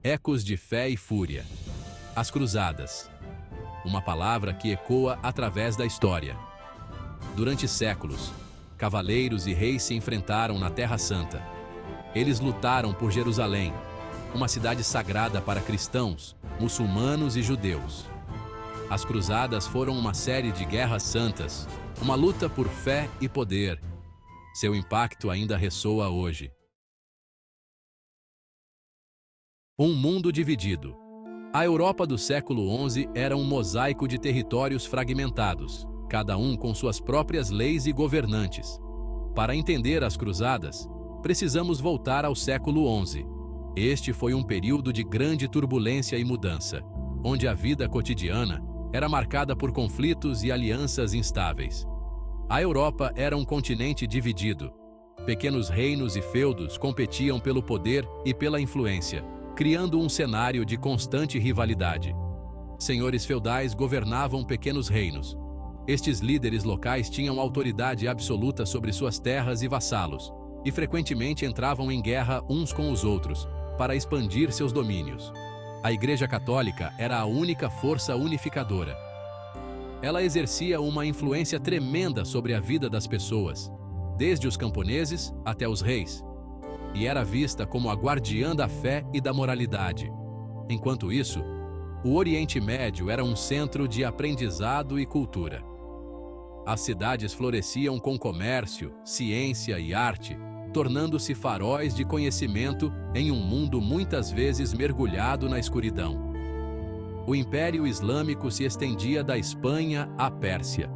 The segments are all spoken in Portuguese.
Ecos de fé e fúria. As Cruzadas. Uma palavra que ecoa através da história. Durante séculos, cavaleiros e reis se enfrentaram na Terra Santa. Eles lutaram por Jerusalém, uma cidade sagrada para cristãos, muçulmanos e judeus. As Cruzadas foram uma série de guerras santas, uma luta por fé e poder. Seu impacto ainda ressoa hoje. Um mundo dividido. A Europa do século XI era um mosaico de territórios fragmentados, cada um com suas próprias leis e governantes. Para entender as Cruzadas, precisamos voltar ao século XI. Este foi um período de grande turbulência e mudança, onde a vida cotidiana era marcada por conflitos e alianças instáveis. A Europa era um continente dividido. Pequenos reinos e feudos competiam pelo poder e pela influência, criando um cenário de constante rivalidade. Senhores feudais governavam pequenos reinos. Estes líderes locais tinham autoridade absoluta sobre suas terras e vassalos, e frequentemente entravam em guerra uns com os outros, para expandir seus domínios. A Igreja Católica era a única força unificadora. Ela exercia uma influência tremenda sobre a vida das pessoas, desde os camponeses até os reis, e era vista como a guardiã da fé e da moralidade. Enquanto isso, o Oriente Médio era um centro de aprendizado e cultura. As cidades floresciam com comércio, ciência e arte, tornando-se faróis de conhecimento em um mundo muitas vezes mergulhado na escuridão. O Império Islâmico se estendia da Espanha à Pérsia.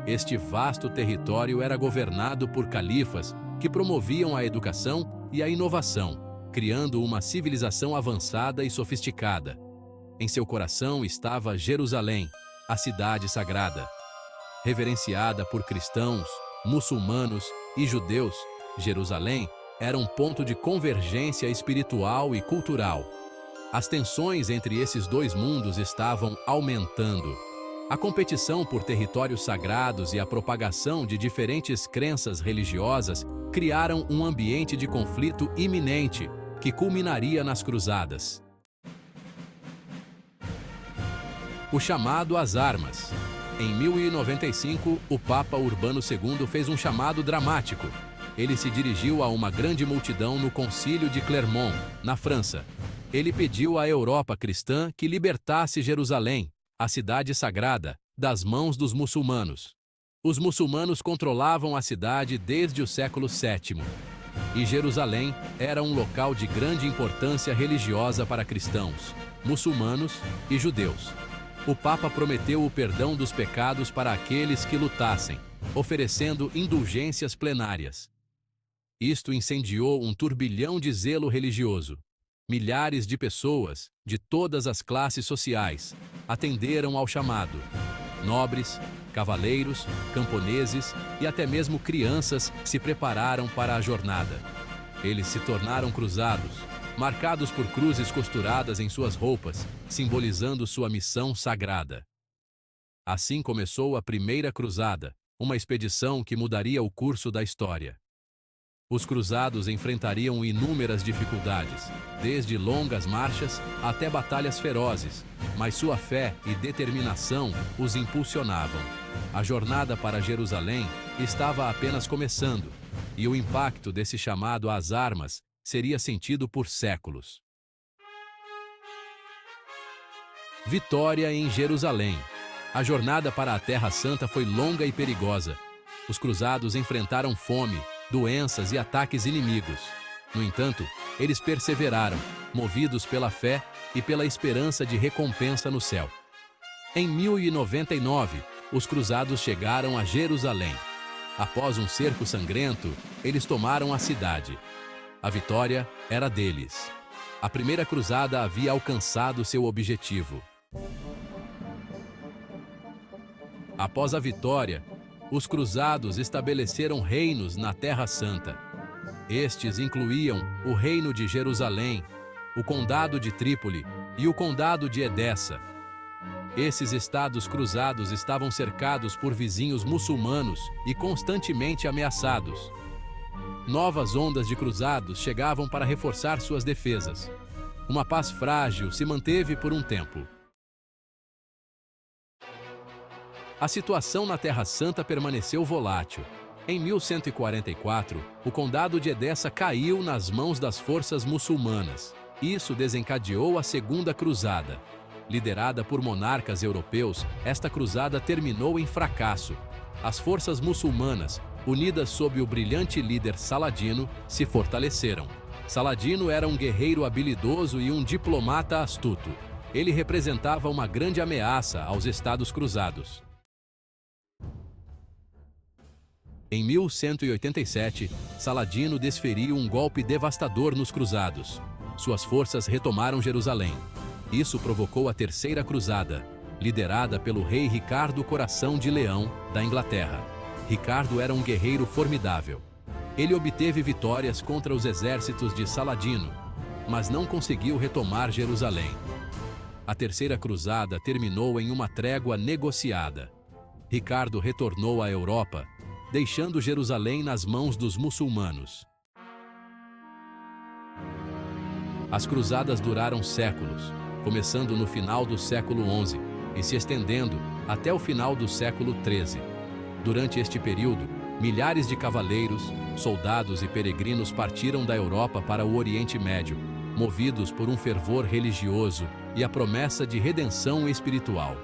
Este vasto território era governado por califas que promoviam a educação e a inovação, criando uma civilização avançada e sofisticada. Em seu coração estava Jerusalém, a cidade sagrada. Reverenciada por cristãos, muçulmanos e judeus, Jerusalém era um ponto de convergência espiritual e cultural. As tensões entre esses dois mundos estavam aumentando. A competição por territórios sagrados e a propagação de diferentes crenças religiosas criaram um ambiente de conflito iminente que culminaria nas Cruzadas. O chamado às armas. Em 1095, o Papa Urbano II fez um chamado dramático. Ele se dirigiu a uma grande multidão no Concílio de Clermont, na França. Ele pediu à Europa cristã que libertasse Jerusalém, a cidade sagrada, das mãos dos muçulmanos. Os muçulmanos controlavam a cidade desde o século VII, e Jerusalém era um local de grande importância religiosa para cristãos, muçulmanos e judeus. O Papa prometeu o perdão dos pecados para aqueles que lutassem, oferecendo indulgências plenárias. Isto incendiou um turbilhão de zelo religioso. Milhares de pessoas, de todas as classes sociais, atenderam ao chamado. Nobres, cavaleiros, camponeses e até mesmo crianças se prepararam para a jornada. Eles se tornaram cruzados, marcados por cruzes costuradas em suas roupas, simbolizando sua missão sagrada. Assim começou a Primeira Cruzada, uma expedição que mudaria o curso da história. Os cruzados enfrentariam inúmeras dificuldades, desde longas marchas até batalhas ferozes, mas sua fé e determinação os impulsionavam. A jornada para Jerusalém estava apenas começando, e o impacto desse chamado às armas seria sentido por séculos. Vitória em Jerusalém. A jornada para a Terra Santa foi longa e perigosa. Os cruzados enfrentaram fome, doenças e ataques inimigos. No entanto, eles perseveraram, movidos pela fé e pela esperança de recompensa no céu. Em 1099, os cruzados chegaram a Jerusalém. Após um cerco sangrento, eles tomaram a cidade. A vitória era deles. A Primeira Cruzada havia alcançado seu objetivo. Após a vitória, os cruzados estabeleceram reinos na Terra Santa. Estes incluíam o Reino de Jerusalém, o Condado de Trípoli e o Condado de Edessa. Esses estados cruzados estavam cercados por vizinhos muçulmanos e constantemente ameaçados. Novas ondas de cruzados chegavam para reforçar suas defesas. Uma paz frágil se manteve por um tempo. A situação na Terra Santa permaneceu volátil. Em 1144, o condado de Edessa caiu nas mãos das forças muçulmanas. Isso desencadeou a Segunda Cruzada. Liderada por monarcas europeus, esta cruzada terminou em fracasso. As forças muçulmanas, unidas sob o brilhante líder Saladino, se fortaleceram. Saladino era um guerreiro habilidoso e um diplomata astuto. Ele representava uma grande ameaça aos Estados Cruzados. Em 1187, Saladino desferiu um golpe devastador nos cruzados. Suas forças retomaram Jerusalém. Isso provocou a Terceira Cruzada, liderada pelo rei Ricardo Coração de Leão, da Inglaterra. Ricardo era um guerreiro formidável. Ele obteve vitórias contra os exércitos de Saladino, mas não conseguiu retomar Jerusalém. A Terceira Cruzada terminou em uma trégua negociada. Ricardo retornou à Europa, deixando Jerusalém nas mãos dos muçulmanos. As cruzadas duraram séculos, começando no final do século XI e se estendendo até o final do século XIII. Durante este período, milhares de cavaleiros, soldados e peregrinos partiram da Europa para o Oriente Médio, movidos por um fervor religioso e a promessa de redenção espiritual.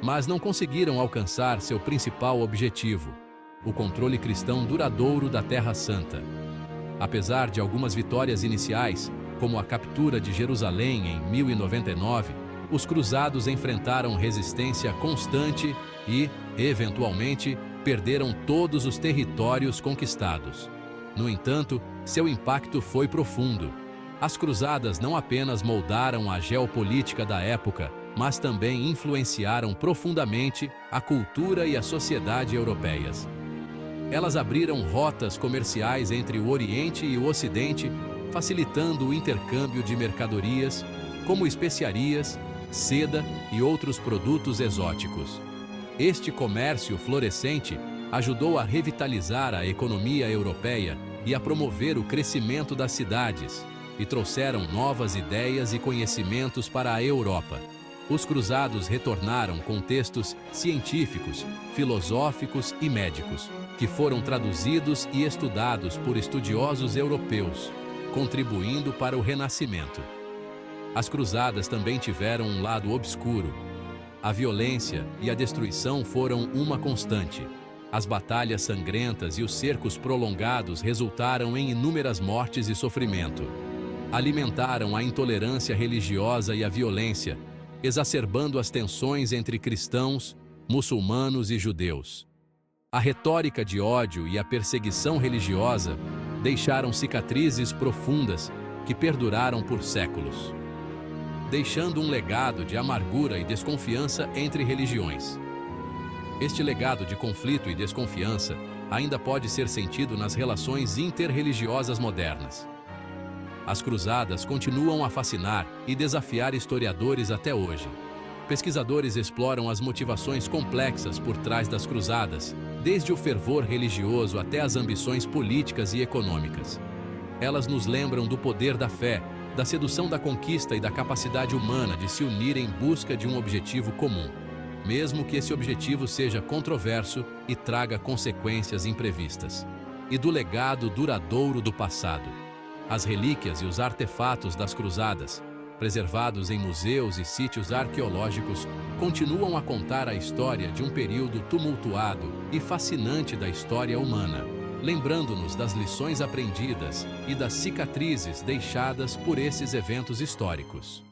Mas não conseguiram alcançar seu principal objetivo: o controle cristão duradouro da Terra Santa. Apesar de algumas vitórias iniciais, como a captura de Jerusalém em 1099, os cruzados enfrentaram resistência constante e, eventualmente, perderam todos os territórios conquistados. No entanto, seu impacto foi profundo. As cruzadas não apenas moldaram a geopolítica da época, mas também influenciaram profundamente a cultura e a sociedade europeias. Elas abriram rotas comerciais entre o Oriente e o Ocidente, facilitando o intercâmbio de mercadorias, como especiarias, seda e outros produtos exóticos. Este comércio florescente ajudou a revitalizar a economia europeia e a promover o crescimento das cidades, e trouxeram novas ideias e conhecimentos para a Europa. Os cruzados retornaram com textos científicos, filosóficos e médicos, que foram traduzidos e estudados por estudiosos europeus, contribuindo para o Renascimento. As cruzadas também tiveram um lado obscuro. A violência e a destruição foram uma constante. As batalhas sangrentas e os cercos prolongados resultaram em inúmeras mortes e sofrimento. Alimentaram a intolerância religiosa e a violência, exacerbando as tensões entre cristãos, muçulmanos e judeus. A retórica de ódio e a perseguição religiosa deixaram cicatrizes profundas que perduraram por séculos, deixando um legado de amargura e desconfiança entre religiões. Este legado de conflito e desconfiança ainda pode ser sentido nas relações interreligiosas modernas. As cruzadas continuam a fascinar e desafiar historiadores até hoje. Pesquisadores exploram as motivações complexas por trás das cruzadas, desde o fervor religioso até as ambições políticas e econômicas. Elas nos lembram do poder da fé, da sedução da conquista e da capacidade humana de se unir em busca de um objetivo comum, mesmo que esse objetivo seja controverso e traga consequências imprevistas. E do legado duradouro do passado. As relíquias e os artefatos das cruzadas, preservados em museus e sítios arqueológicos, continuam a contar a história de um período tumultuado e fascinante da história humana, lembrando-nos das lições aprendidas e das cicatrizes deixadas por esses eventos históricos.